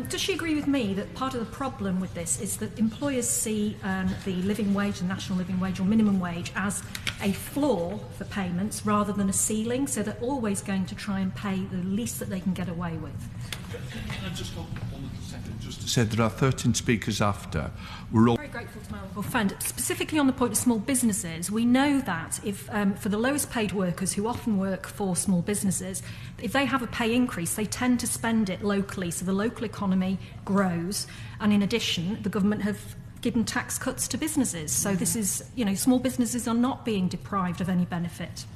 Does she agree with me that part of the problem with this is that employers see the living wage, the national living wage or minimum wage, as a floor for payments rather than a ceiling, so they're always going to try and pay the least that they can get away with? Can I just hold on a second? Just to say there are 13 speakers after. We're all very grateful to my honourable friend. Specifically on the point of small businesses, we know that if for the lowest paid workers who often work for small businesses, if they have a pay increase, they tend to spend it locally, so the local economy grows. And in addition, the government have given tax cuts to businesses. So this is, small businesses are not being deprived of any benefit.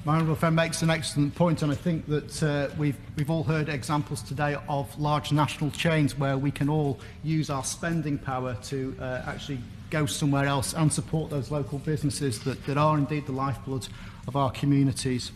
My honourable friend makes an excellent point, and I think that we've all heard examples today of large national chains where we can all use our spending power to actually go somewhere else and support those local businesses that are indeed the lifeblood of our communities.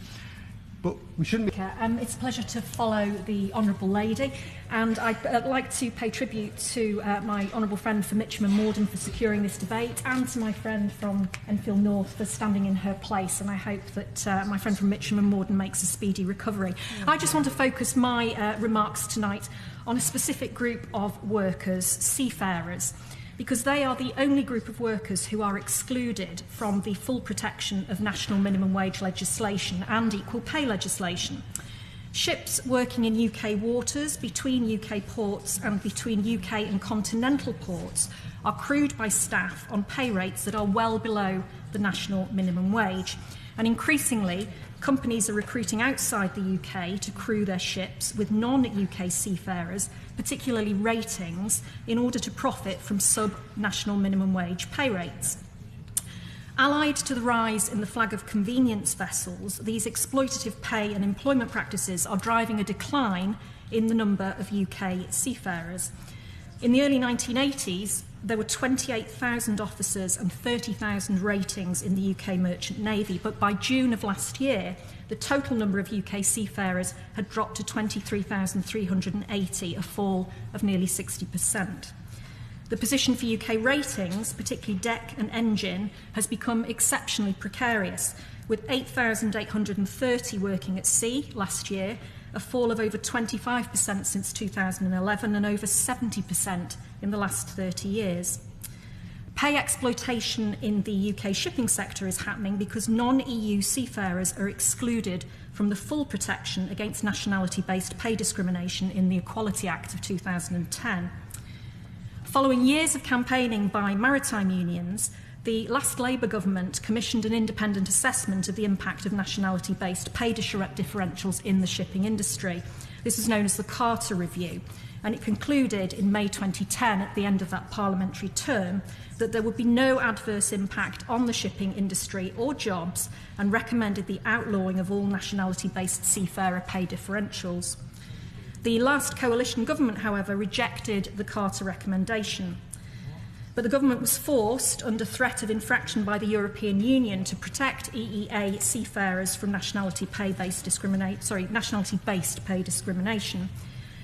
But we shouldn't be... It's a pleasure to follow the Honourable Lady, and I'd like to pay tribute to my Honourable friend from Mitcham and Morden for securing this debate, and to my friend from Enfield North for standing in her place, and I hope that my friend from Mitcham and Morden makes a speedy recovery. I just want to focus my remarks tonight on a specific group of workers, seafarers, because they are the only group of workers who are excluded from the full protection of national minimum wage legislation and equal pay legislation. Ships working in UK waters, between UK ports and between UK and continental ports are crewed by staff on pay rates that are well below the national minimum wage. And increasingly, companies are recruiting outside the UK to crew their ships with non-UK seafarers, particularly ratings, in order to profit from sub-national minimum wage pay rates. Allied to the rise in the flag of convenience vessels, these exploitative pay and employment practices are driving a decline in the number of UK seafarers. In the early 1980s, there were 28,000 officers and 30,000 ratings in the UK Merchant Navy, but by June of last year, the total number of UK seafarers had dropped to 23,380, a fall of nearly 60%. The position for UK ratings, particularly deck and engine, has become exceptionally precarious, with 8,830 working at sea last year, a fall of over 25% since 2011 and over 70% in the last 30 years. Pay exploitation in the UK shipping sector is happening because non-EU seafarers are excluded from the full protection against nationality-based pay discrimination in the Equality Act of 2010. Following years of campaigning by maritime unions, the last Labour government commissioned an independent assessment of the impact of nationality-based pay differentials in the shipping industry. This is known as the Carter Review, and it concluded in May 2010, at the end of that parliamentary term, that there would be no adverse impact on the shipping industry or jobs, and recommended the outlawing of all nationality-based seafarer pay differentials. The last coalition government, however, rejected the Carter recommendation. But the government was forced, under threat of infraction by the European Union, to protect EEA seafarers from nationality-based pay discrimination.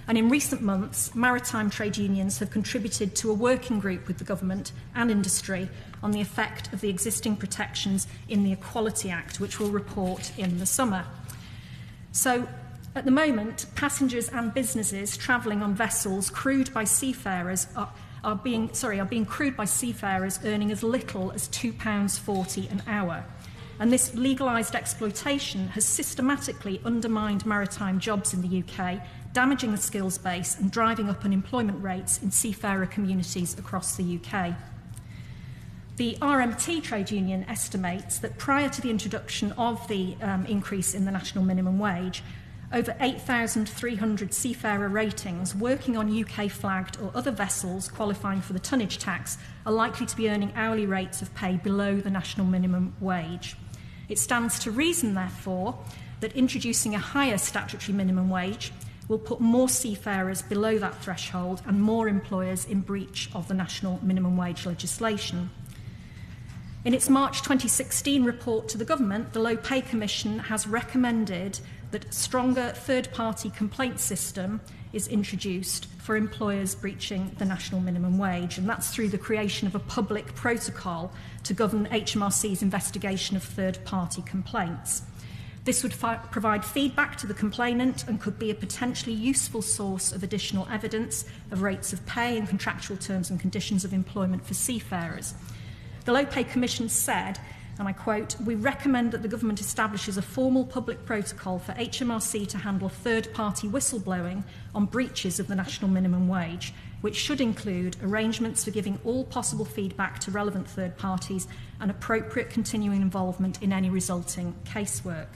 And in recent months, maritime trade unions have contributed to a working group with the government and industry on the effect of the existing protections in the Equality Act, which will report in the summer. So, at the moment, passengers and businesses travelling on vessels crewed by seafarers are being crewed by seafarers earning as little as £2.40 an hour. And this legalised exploitation has systematically undermined maritime jobs in the UK, damaging the skills base and driving up unemployment rates in seafarer communities across the UK. The RMT trade union estimates that prior to the introduction of the increase in the national minimum wage, over 8,300 seafarer ratings working on UK-flagged or other vessels qualifying for the tonnage tax are likely to be earning hourly rates of pay below the national minimum wage. It stands to reason, therefore, that introducing a higher statutory minimum wage will put more seafarers below that threshold and more employers in breach of the national minimum wage legislation. In its March 2016 report to the government, the Low Pay Commission has recommended that a stronger third-party complaint system is introduced for employers breaching the national minimum wage, and that's through the creation of a public protocol to govern HMRC's investigation of third-party complaints. This would provide feedback to the complainant and could be a potentially useful source of additional evidence of rates of pay and contractual terms and conditions of employment for seafarers. The Low Pay Commission said, and I quote, "We recommend that the government establishes a formal public protocol for HMRC to handle third-party whistleblowing on breaches of the national minimum wage, which should include arrangements for giving all possible feedback to relevant third parties and appropriate continuing involvement in any resulting casework."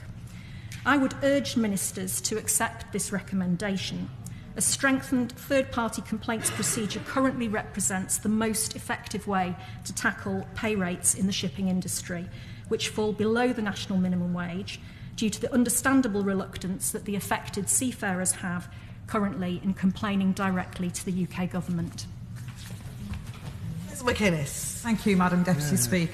I would urge ministers to accept this recommendation. A strengthened third-party complaints procedure currently represents the most effective way to tackle pay rates in the shipping industry, which fall below the national minimum wage due to the understandable reluctance that the affected seafarers have currently in complaining directly to the UK government. Ms McInnes. Thank you, Madam Deputy Speaker.